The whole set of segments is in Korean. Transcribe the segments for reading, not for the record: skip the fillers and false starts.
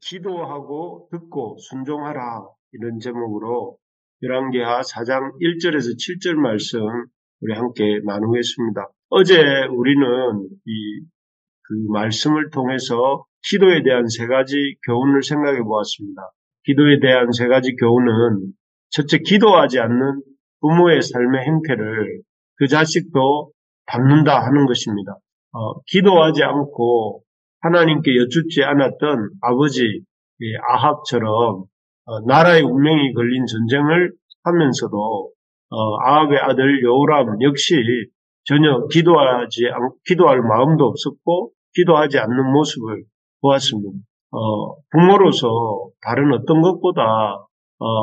기도하고 듣고 순종하라 이런 제목으로 열왕기하 4장 1절에서 7절 말씀 우리 함께 나누겠습니다. 어제 우리는 그 말씀을 통해서 기도에 대한 세 가지 교훈을 생각해 보았습니다. 기도에 대한 세 가지 교훈은 첫째, 기도하지 않는 부모의 삶의 행태를 그 자식도 닮는다 하는 것입니다. 기도하지 않고 하나님께 여쭙지 않았던 아버지 아합처럼 나라의 운명이 걸린 전쟁을 하면서도 아합의 아들 여호람 역시 전혀 기도할 마음도 없었고 기도하지 않는 모습을 보았습니다. 부모로서 다른 어떤 것보다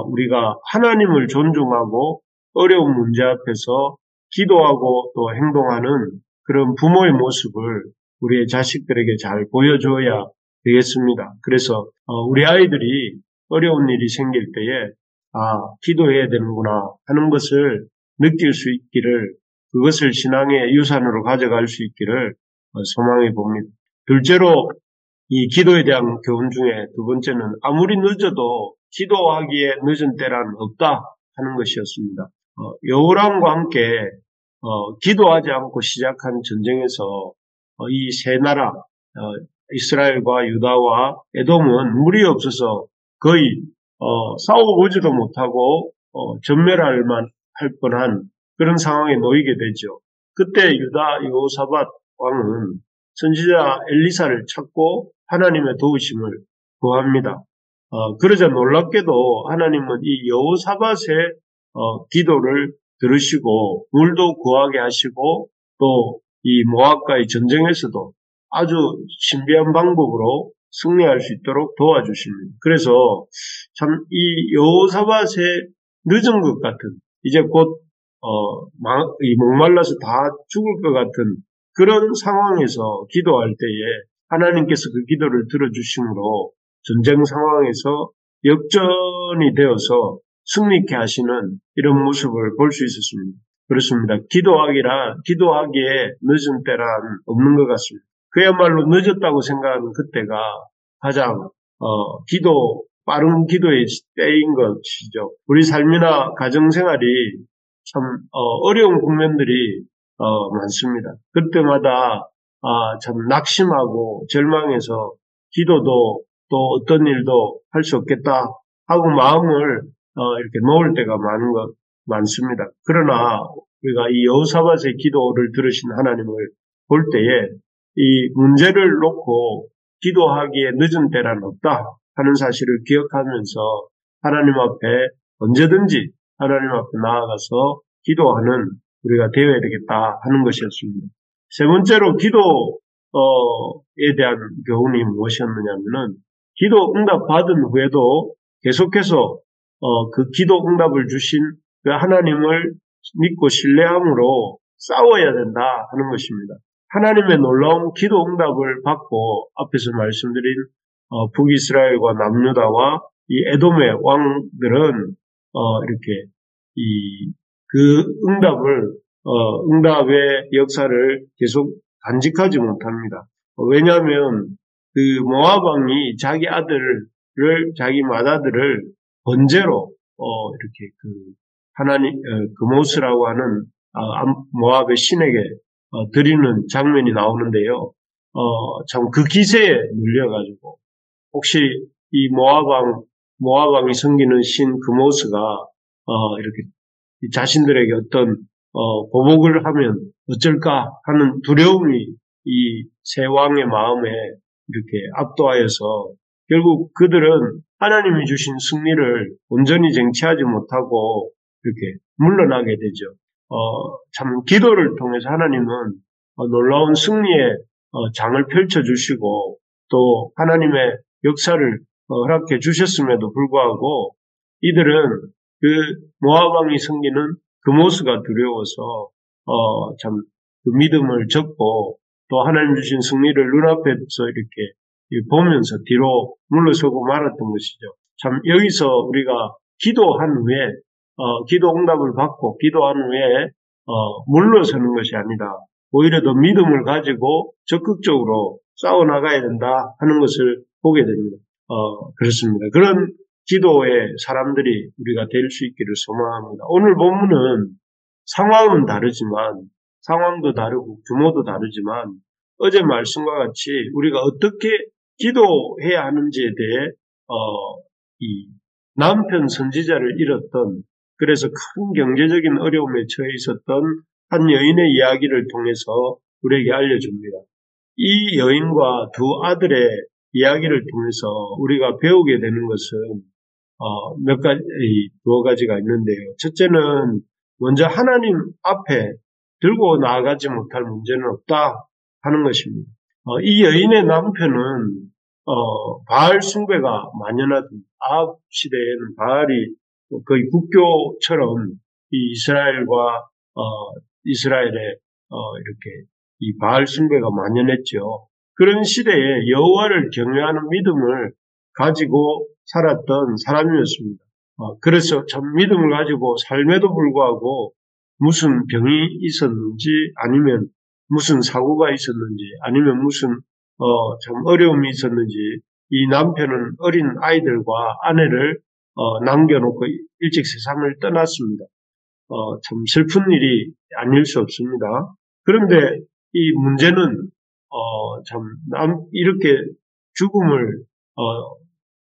우리가 하나님을 존중하고 어려운 문제 앞에서 기도하고 또 행동하는 그런 부모의 모습을 우리의 자식들에게 잘 보여줘야 되겠습니다. 그래서 우리 아이들이 어려운 일이 생길 때에 기도해야 되는구나 하는 것을 느낄 수 있기를, 그것을 신앙의 유산으로 가져갈 수 있기를 소망해 봅니다. 둘째로 이 기도에 대한 교훈 중에 두 번째는 아무리 늦어도 기도하기에 늦은 때란 없다 하는 것이었습니다. 여호람과 함께 기도하지 않고 시작한 전쟁에서 이 세 나라 이스라엘과 유다와 에돔은 물이 없어서 거의 싸워보지도 못하고 전멸할 뻔한 그런 상황에 놓이게 되죠. 그때 유다 여호사밧 왕은 선지자 엘리사를 찾고 하나님의 도우심을 구합니다. 그러자 놀랍게도 하나님은 이 여호사밧의 기도를 들으시고 물도 구하게 하시고 또 이 모압과의 전쟁에서도 아주 신비한 방법으로 승리할 수 있도록 도와주십니다. 그래서 참 이 여호사밧의 늦은 것 같은, 이제 곧 목말라서 다 죽을 것 같은 그런 상황에서 기도할 때에 하나님께서 그 기도를 들어주심으로 전쟁 상황에서 역전이 되어서 승리케 하시는 이런 모습을 볼 수 있었습니다. 그렇습니다. 기도하기에 늦은 때란 없는 것 같습니다. 그야말로 늦었다고 생각하는 그때가 가장 빠른 기도의 때인 것이죠. 우리 삶이나 가정생활이 참 어려운 국면들이 많습니다. 그때마다 참 낙심하고 절망해서 기도도 또 어떤 일도 할 수 없겠다 하고 마음을 이렇게 놓을 때가 많습니다. 그러나 우리가 이 여호사밧의 기도를 들으신 하나님을 볼 때에 이 문제를 놓고 기도하기에 늦은 때란 없다 하는 사실을 기억하면서 하나님 앞에 언제든지 하나님 앞에 나아가서 기도하는 우리가 되어야 되겠다 하는 것이었습니다. 세 번째로 기도에 대한 교훈이 무엇이었느냐면은 기도 응답 받은 후에도 계속해서 그 기도 응답을 주신 그 하나님을 믿고 신뢰함으로 싸워야 된다 하는 것입니다. 하나님의 놀라운 기도 응답을 받고 앞에서 말씀드린 북이스라엘과 남유다와 이 에돔의 왕들은 이렇게 그 응답의 역사를 계속 간직하지 못합니다. 왜냐하면 그 모압 왕이 자기 맏아들을 번제로 이렇게 그모스라고 하는 모압의 신에게 드리는 장면이 나오는데요. 참 그 기세에 눌려가지고 혹시 이 모압 왕이 섬기는 신 그모스가 이렇게 자신들에게 어떤 보복을 하면 어쩔까 하는 두려움이 이 세 왕의 마음에 이렇게 압도하여서 결국 그들은 하나님이 주신 승리를 온전히 쟁취하지 못하고 이렇게 물러나게 되죠. 참 기도를 통해서 하나님은 놀라운 승리의 장을 펼쳐주시고 또 하나님의 역사를 허락해 주셨음에도 불구하고 이들은 그 모압 왕이 섬기는 그모스가 두려워서 참 그 믿음을 접고 또 하나님 주신 승리를 눈앞에서 이렇게 보면서 뒤로 물러서고 말았던 것이죠. 참 여기서 우리가 기도한 후에 기도 응답을 받고 기도한 후에 물러서는 것이 아니라 오히려 더 믿음을 가지고 적극적으로 싸워나가야 된다 하는 것을 보게 됩니다. 그렇습니다. 그런 기도의 사람들이 우리가 될 수 있기를 소망합니다. 오늘 본문은 상황은 다르지만, 상황도 다르고 규모도 다르지만 어제 말씀과 같이 우리가 어떻게 기도해야 하는지에 대해 이 남편 선지자를 잃었던, 그래서 큰 경제적인 어려움에 처해 있었던 한 여인의 이야기를 통해서 우리에게 알려줍니다. 이 여인과 두 아들의 이야기를 통해서 우리가 배우게 되는 것은 두어 가지가 있는데요. 첫째는 먼저 하나님 앞에 들고 나아가지 못할 문제는 없다 하는 것입니다. 이 여인의 남편은 바알 숭배가 만연하던 아합 시대에는 바알이 거의 국교처럼 이 이스라엘에 이렇게 이 바알 숭배가 만연했죠. 그런 시대에 여호와를 경외하는 믿음을 가지고 살았던 사람이었습니다. 그래서 참 믿음을 가지고 삶에도 불구하고 무슨 병이 있었는지, 아니면 무슨 사고가 있었는지, 아니면 무슨 참 어려움이 있었는지, 이 남편은 어린 아이들과 아내를 남겨놓고 일찍 세상을 떠났습니다. 참 슬픈 일이 아닐 수 없습니다. 그런데 이 문제는 이렇게 죽음을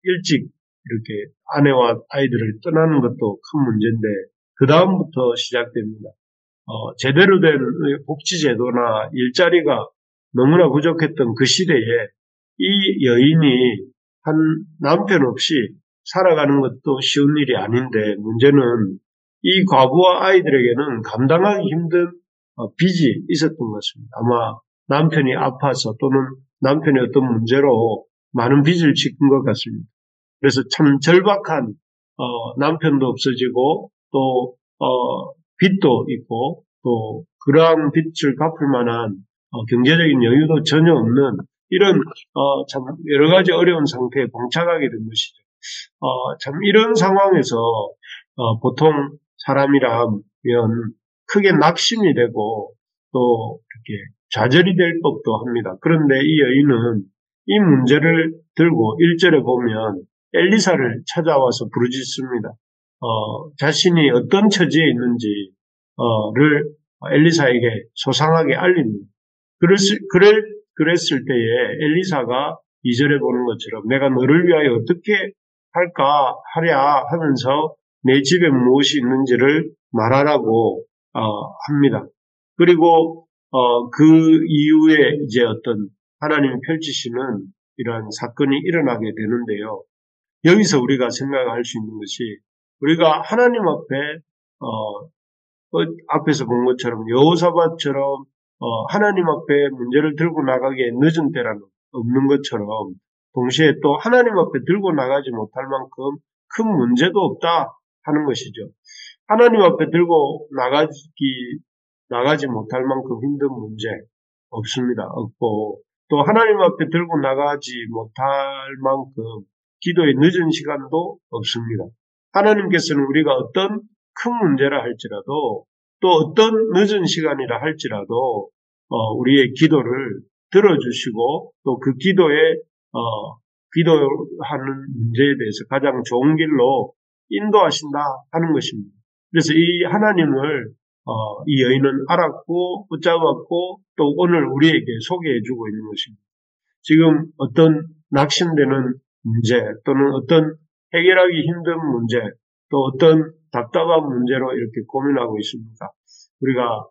일찍 이렇게 아내와 아이들을 떠나는 것도 큰 문제인데, 그 다음부터 시작됩니다. 제대로 된 복지제도나 일자리가 너무나 부족했던 그 시대에 이 여인이 한 남편 없이 살아가는 것도 쉬운 일이 아닌데, 문제는 이 과부와 아이들에게는 감당하기 힘든 빚이 있었던 것입니다. 아마 남편이 아파서 또는 남편의 어떤 문제로 많은 빚을 지은 것 같습니다. 그래서 참 절박한 남편도 없어지고 또 빚도 있고 또 그러한 빚을 갚을 만한 경제적인 여유도 전혀 없는 이런 참 여러 가지 어려운 상태에 봉착하게 된 것이죠. 참 이런 상황에서 보통 사람이라면 크게 낙심이 되고 또 이렇게 좌절이 될 법도 합니다. 그런데 이 여인은 이 문제를 들고 1절에 보면 엘리사를 찾아와서 부르짖습니다. 자신이 어떤 처지에 있는지를 엘리사에게 소상하게 알립니다. 그랬을 때에 엘리사가 2절에 보는 것처럼 내가 너를 위하여 어떻게 하랴 하면서 내 집에 무엇이 있는지를 말하라고 합니다. 그리고 그 이후에 이제 어떤 하나님이 펼치시는 이러한 사건이 일어나게 되는데요. 여기서 우리가 생각할 수 있는 것이, 우리가 하나님 앞에 앞에서 본 것처럼 여호사밧처럼 하나님 앞에 문제를 들고 나가기에 늦은 때라는 없는 것처럼, 동시에 또 하나님 앞에 들고 나가지 못할 만큼 큰 문제도 없다 하는 것이죠. 하나님 앞에 들고 나가지 못할 만큼 힘든 문제 없습니다. 없고, 또 하나님 앞에 들고 나가지 못할 만큼 기도의 늦은 시간도 없습니다. 하나님께서는 우리가 어떤 큰 문제라 할지라도, 또 어떤 늦은 시간이라 할지라도 우리의 기도를 들어주시고, 또 그 기도하는 문제에 대해서 가장 좋은 길로 인도하신다 하는 것입니다. 그래서 이 하나님을 이 여인은 알았고 붙잡았고 또 오늘 우리에게 소개해주고 있는 것입니다. 지금 어떤 낙심되는 문제 또는 어떤 해결하기 힘든 문제, 또 어떤 답답한 문제로 이렇게 고민하고 있습니다. 우리가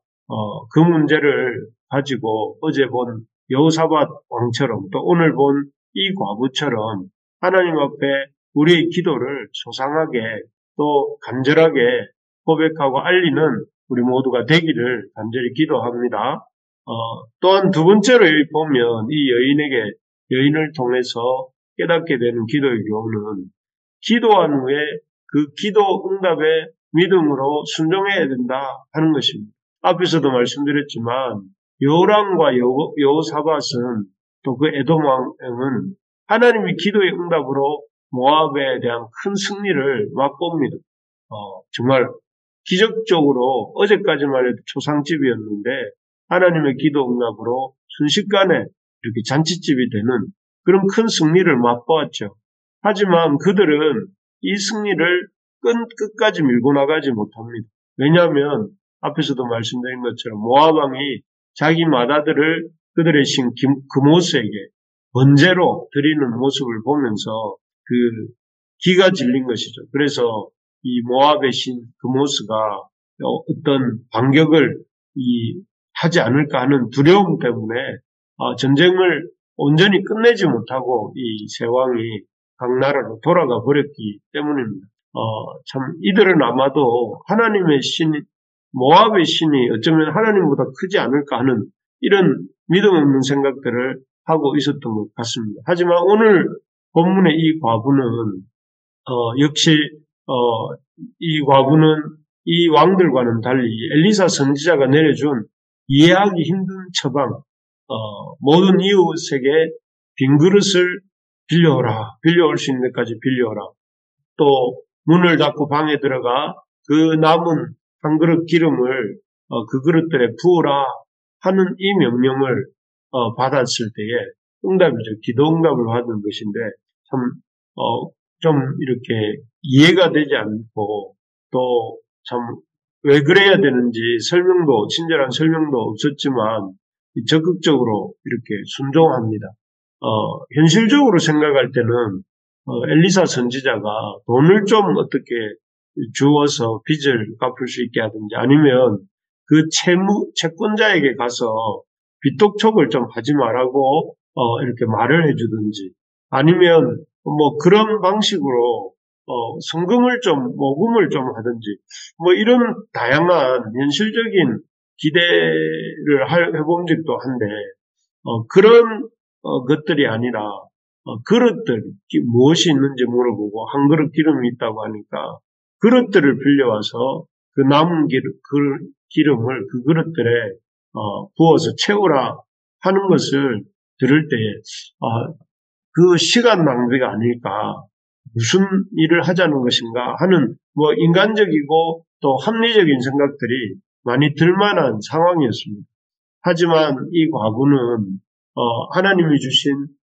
그 문제를 가지고 어제 본 여호사밧 왕처럼 또 오늘 본 이 과부처럼 하나님 앞에 우리의 기도를 소상하게 또 간절하게 고백하고 알리는 우리 모두가 되기를 간절히 기도합니다. 또한 두 번째로 보면 이 여인을 통해서 깨닫게 되는 기도의 교훈은, 기도한 후에 그 기도 응답에 믿음으로 순종해야 된다 하는 것입니다. 앞에서도 말씀드렸지만 여호람과 여호사밧은 또 그 에돔 왕은 하나님이 기도의 응답으로 모압에 대한 큰 승리를 맛봅니다. 정말 기적적으로 어제까지만 해도 초상집이었는데 하나님의 기도 응답으로 순식간에 이렇게 잔치집이 되는 그런 큰 승리를 맛보았죠. 하지만 그들은 이 승리를 끝까지 밀고 나가지 못합니다. 왜냐하면 앞에서도 말씀드린 것처럼 모압 왕이 자기 맏아들을 그들의 신 그모스에게 번제로 드리는 모습을 보면서 그 기가 질린 것이죠. 그래서 이 모압의 신 그모스가 어떤 반격을 하지 않을까 하는 두려움 때문에 전쟁을 온전히 끝내지 못하고 이 세 왕이 각 나라로 돌아가 버렸기 때문입니다. 참 이들은 아마도 하나님의 신, 모압의 신이 어쩌면 하나님보다 크지 않을까 하는 이런 믿음 없는 생각들을 하고 있었던 것 같습니다. 하지만 오늘 본문의 이 과부는 역시 이 과부는 이 왕들과는 달리 엘리사 선지자가 내려준 이해하기 힘든 처방, 모든 이웃에게 빈 그릇을 빌려올 수 있는 데까지 빌려오라. 또 문을 닫고 방에 들어가 그 남은 한 그릇 기름을 그 그릇들에 부어라 하는 이 명령을 받았을 때에 응답이죠. 기도 응답을 받은 것인데 좀 이렇게 이해가 되지 않고 또 참 왜 그래야 되는지 친절한 설명도 없었지만 적극적으로 이렇게 순종합니다. 현실적으로 생각할 때는 엘리사 선지자가 돈을 좀 어떻게 주어서 빚을 갚을 수 있게 하든지 아니면 그 채권자에게 가서 빚독촉을 좀 하지 말라고 이렇게 말을 해주든지 아니면 뭐 그런 방식으로 모금을 좀 하든지 이런 다양한 현실적인 기대를 해본 적도 한데 그런 것들이 아니라 그릇들 무엇이 있는지 물어보고 한 그릇 기름이 있다고 하니까 그릇들을 빌려와서 그 남은 기름을 그 그릇들에 부어서 채우라 하는 것을 들을 때에 그 시간 낭비가 아닐까, 무슨 일을 하자는 것인가 하는 인간적이고 또 합리적인 생각들이 많이 들만한 상황이었습니다. 하지만 이 과부는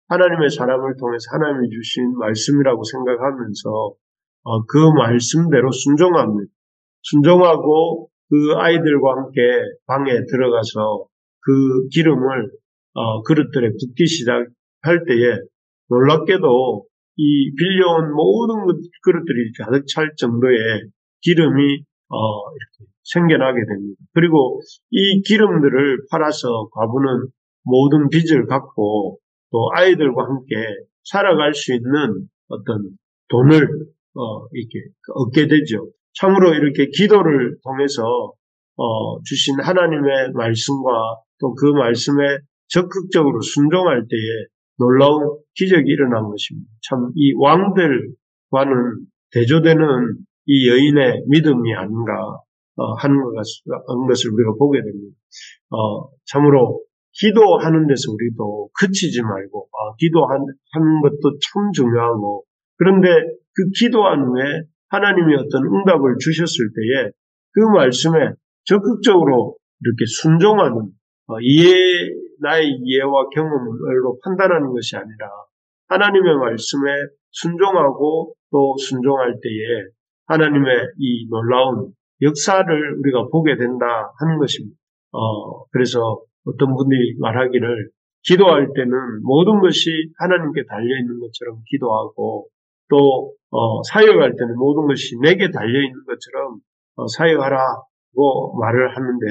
하나님의 사람을 통해서 하나님이 주신 말씀이라고 생각하면서 그 말씀대로 순종합니다. 순종하고 그 아이들과 함께 방에 들어가서 그 기름을 그릇들에 붓기 시작할 때에 놀랍게도 이 빌려온 모든 그릇들이 가득 찰 정도의 기름이 이렇게 생겨나게 됩니다. 그리고 이 기름들을 팔아서 과부는 모든 빚을 갚고 또 아이들과 함께 살아갈 수 있는 어떤 돈을 이렇게 얻게 되죠. 참으로 이렇게 기도를 통해서 주신 하나님의 말씀과 또 그 말씀에 적극적으로 순종할 때에 놀라운 기적이 일어난 것입니다. 참 이 왕들과는 대조되는 이 여인의 믿음이 아닌가 하는 것을 우리가 보게 됩니다. 참으로 기도하는 데서 우리도 그치지 말고 기도하는 것도 참 중요하고, 그런데 그 기도한 후에 하나님이 어떤 응답을 주셨을 때에 그 말씀에 적극적으로 이렇게 순종하는 나의 이해와 경험으로 판단하는 것이 아니라 하나님의 말씀에 순종하고 또 순종할 때에 하나님의 이 놀라운 역사를 우리가 보게 된다 하는 것입니다. 그래서 어떤 분들이 말하기를 기도할 때는 모든 것이 하나님께 달려있는 것처럼 기도하고 또 사역할 때는 모든 것이 내게 달려있는 것처럼 사역하라고 말을 하는데,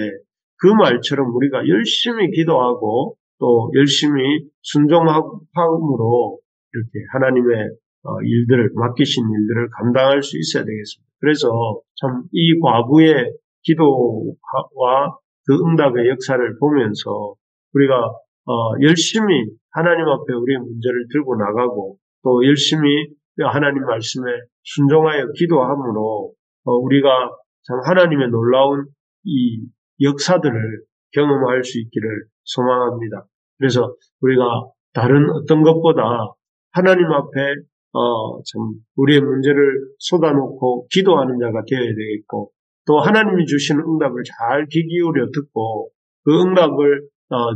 그 말처럼 우리가 열심히 기도하고 또 열심히 순종함으로 이렇게 하나님의 맡기신 일들을 감당할 수 있어야 되겠습니다. 그래서 참 이 과부의 기도와 그 응답의 역사를 보면서 우리가 열심히 하나님 앞에 우리의 문제를 들고 나가고 또 열심히 하나님 말씀에 순종하여 기도함으로 우리가 참 하나님의 놀라운 이 역사들을 경험할 수 있기를 소망합니다. 그래서 우리가 다른 어떤 것보다 하나님 앞에 참 우리의 문제를 쏟아놓고 기도하는 자가 되어야 되겠고, 또 하나님이 주시는 응답을 잘 귀 기울여 듣고 그 응답을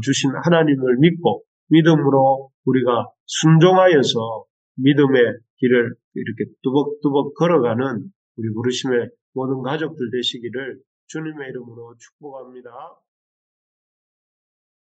주신 하나님을 믿고 믿음으로 우리가 순종하여서 믿음의 길을 이렇게 뚜벅뚜벅 걸어가는 우리 부르심의 모든 가족들 되시기를 주님의 이름으로 축복합니다.